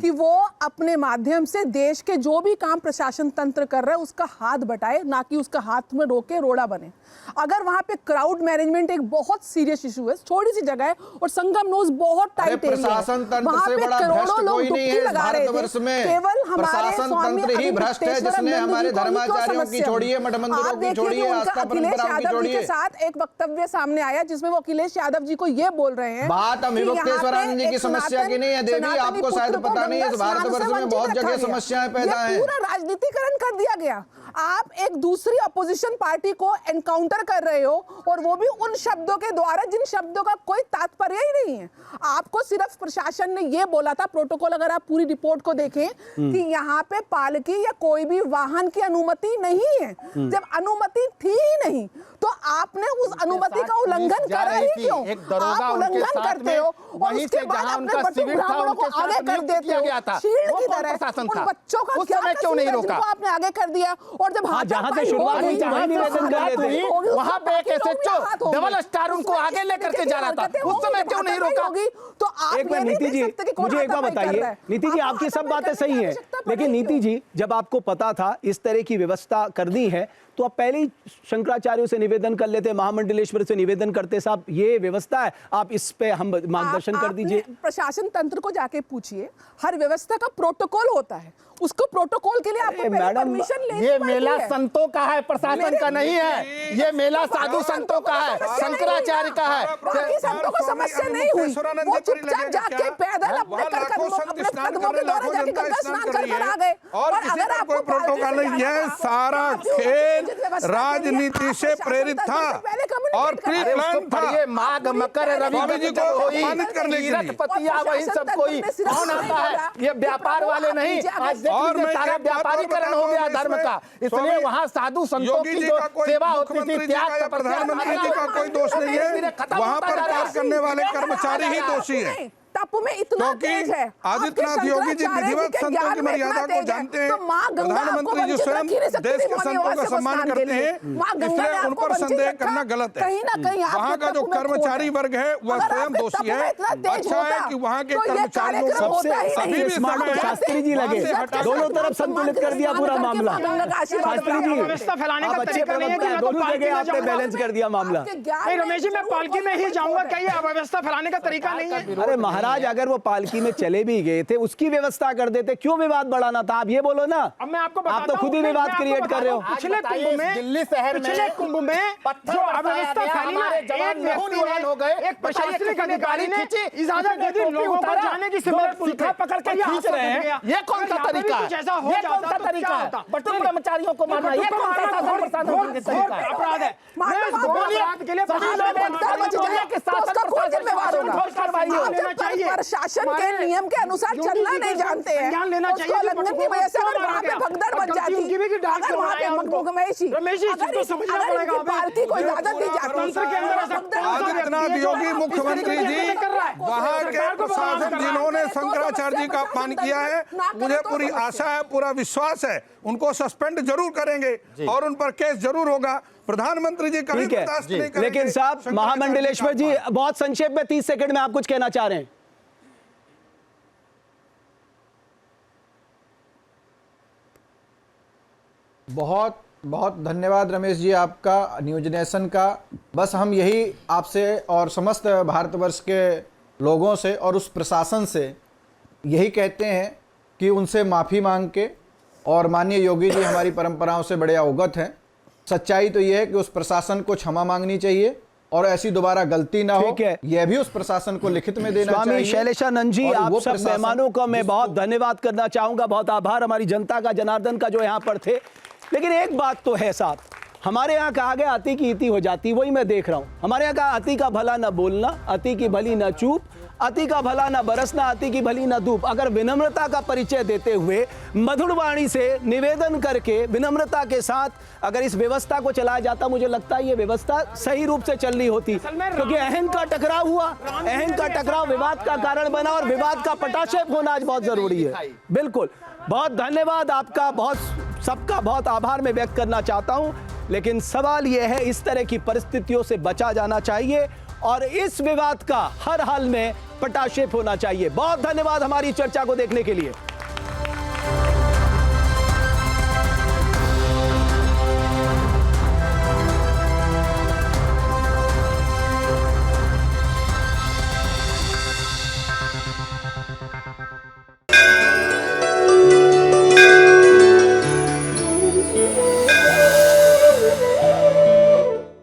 कि वो अपने माध्यम से देश के जो भी काम प्रशासन तंत्र कर रहा है उसका हाथ बटाए, ना कि उसका हाथ में रोके रोड़ा बने। अगर वहां पे क्राउड मैनेजमेंट एक बहुत सीरियस इशू है, छोटी सी जगह है और संगम नोज बहुत टाइट एरिया है, प्रशासन तंत्र से बड़ा भ्रष्ट कोई नहीं है भारतवर्ष में। केवल हमारे प्रशासन तंत्र ही भ्रष्ट है, जिसने हमारे धर्माचार्यों की छोड़िए, मठ मंदिरों की छोड़िए, आस्था परंपराओं की छोड़िए। के साथ एक वक्तव्य सामने आया जिसमें वो अखिलेश यादव जी को ये बोल रहे हैं, बात अभिभक्तेश्वरानंद जी की समस्या की नहीं है देवी, आपको शायद पता नहीं है, इस भारतवर्ष में बहुत जगह समस्याएं पैदा हैं। पूरा राजनीतिकरण कर दिया गया। आप एक दूसरी अपोजिशन पार्टी को एनकाउंटर कर रहे हो और वो भी उन शब्दों के द्वारा जिन शब्दों का कोई तात्पर्य ही नहीं है। आपको सिर्फ प्रशासन ने ये बोला था, प्रोटोकॉल अगर आप पूरी रिपोर्ट को देखें कि यहाँ पे पालकी या कोई भी वाहन की अनुमति नहीं है। जब अनुमति थी ही नहीं तो आपने उस अनुमति का उल्लंघन करा ही क्यों? आप उल्लंघन करते हो और उसके बाद अपने ब्राह्मणों को आगे कर देते हो शील्ड की तरह। उन बच्चों का क्या क्यों नहीं रोका? आपने आगे कर दिया और जब जहां से शुरुआत हुई वहीं निवेदन कर रहे थे, वहां पे एक एसएचओ डबल स्टार उनको आगे लेकर के जा रहा था, उस समय क्यों नहीं रोका? तो आप एक बार नीति जी मुझे एक बार बताइए, नीति जी आपकी सब बातें सही हैं, लेकिन नीति जी जब आपको पता था इस तरह की व्यवस्था करनी है तो आप पहले ही शंकराचार्यों से निवेदन कर लेते, महामंडलेश्वर से निवेदन करते, साहब ये व्यवस्था है, आप इस पे हम मार्गदर्शन कर दीजिए। प्रशासन तंत्र को जाके पूछिए, हर व्यवस्था का प्रोटोकॉल होता है, उसको प्रोटोकॉल के लिए आपको परमिशन लेनी ये मेला संतों का है, प्रशासन का नहीं है। ये मेला साधु संतों का है, शंकराचार्य का है। बाकी संतों को समस्या नहीं हुई, वो चुपचाप जाके पैदल अपने कदमों के द्वारा जाके गंगा स्नान कर आ गए। और किसी का कोई प्रोटोकॉल नहीं, यह सारा खेल राजनीति से प्रेरित था और प्री प्लान था। माघ मकर रवि जी को सम्मानित करने के लिए पतिया वही सब कोई कौन आता है, ये व्यापार वाले नहीं। आज और मैं सारा व्यापारीकरण हो गया धर्म का, इसलिए वहाँ साधु संतों की जो सेवा होती थी, त्याग प्रधानमंत्री जी का कोई दोष नहीं है, वहाँ पर कार्य करने वाले कर्मचारी ही दोषी है। तप में इतना तेज है, आदित्यनाथ योगी जी विधिवत संतों की मर्यादा को जानते हैं, प्रधानमंत्री जी स्वयं देश के संतों का सम्मान करते हैं, इसलिए उन पर संदेह करना गलत है। वहाँ का जो कर्मचारी वर्ग है वह स्वयं दोषी है। अच्छा है कि वहाँ के कर्मचारियों को अभी भी शास्त्री जी लगे, दोनों तरफ संतुलित कर दिया पूरा मामला। शास्त्री जी आप अच्छे प्रवक्ता हैं, दोनों जगह आपने बैलेंस कर दिया मामला। रमेश जी मैं पालकी में ही जाऊंगा, क्या ये अव्यवस्था फैलाने का तरीका नहीं है? अरे महाराज अगर वो पालकी में चले भी गए थे उसकी व्यवस्था कर देते, क्यों विवाद बढ़ाना था? आप ये बोलो ना। अब मैं आपको आप तो खुद ही विवाद क्रिएट कर रहे हो। पिछले कुंभ में, दिल्ली शहर में पिछले कुंभ में जो अव्यवस्था फैली ना, एक व्यक्ति हो गए, एक प्रशासनिक अधिकारी ने इजाजत दे दी लोगों को जाने की, पुलिस पकड़ के खींच रहे हैं। ये कौन सा तरीका है? ये कौन सा तरीका है? बटुक कर्मचारियों को मारना ये कौन सा अपराध है? प्रशासन के नियम के अनुसार चलना नहीं जानते हैं, उसको उल्लंघन की वजह से अगर वहाँ पे भगदड़ बच जाती, अगर वहाँ पे पालकी को इजाजत दी जाती। आदित्यनाथ योगी मुख्यमंत्री जी वहाँ के प्रशासन जिन्होंने शंकराचार्य जी का अपमान किया है, मुझे पूरी आशा है, पूरा विश्वास है उनको सस्पेंड जरूर करेंगे और उन पर केस जरूर होगा। प्रधानमंत्री जी कभी बर्दाश्त नहीं करेंगे। लेकिन साहब महामंडलेश्वर जी बहुत संक्षेप में 30 सेकंड में आप कुछ कहना चाह रहे हैं। बहुत बहुत धन्यवाद रमेश जी आपका, न्यूज नेशन का। बस हम यही आपसे और समस्त भारतवर्ष के लोगों से और उस प्रशासन से यही कहते हैं कि उनसे माफ़ी मांग के, और माननीय योगी जी हमारी परंपराओं से बड़े अवगत हैं, सच्चाई तो यह है कि उस प्रशासन को क्षमा मांगनी चाहिए और ऐसी दोबारा गलती ना हो, यह भी उस प्रशासन को लिखित में देना चाहिए। स्वामी शैलेशानंद जी आप सब मेहमानों का मैं बहुत धन्यवाद करना चाहूंगा, बहुत आभार हमारी जनता का, जनार्दन का जो यहाँ पर थे। लेकिन एक बात तो है साहब, हमारे यहाँ कहा गया अति की इति हो जाती, वही मैं देख रहा हूँ। हमारे यहाँ कहा अति का भला न बोलना, अति की भली न चूप, अति का भला न बरसना, अति की भली न धूप। अगर विनम्रता का परिचय देते हुए मधुर वाणी से निवेदन करके विनम्रता के साथ अगर इस व्यवस्था को चलाया जाता, मुझे लगता है ये व्यवस्था सही रूप से चल रही होती। क्योंकि अहम का टकराव हुआ, अहम का टकराव विवाद का कारण बना और विवाद का पटाक्षेप होना आज बहुत जरूरी है। बिल्कुल, बहुत धन्यवाद आपका, बहुत सबका बहुत आभार मैं व्यक्त करना चाहता हूं। लेकिन सवाल यह है, इस तरह की परिस्थितियों से बचा जाना चाहिए और इस विवाद का हर हाल में पटाक्षेप होना चाहिए। बहुत धन्यवाद हमारी चर्चा को देखने के लिए।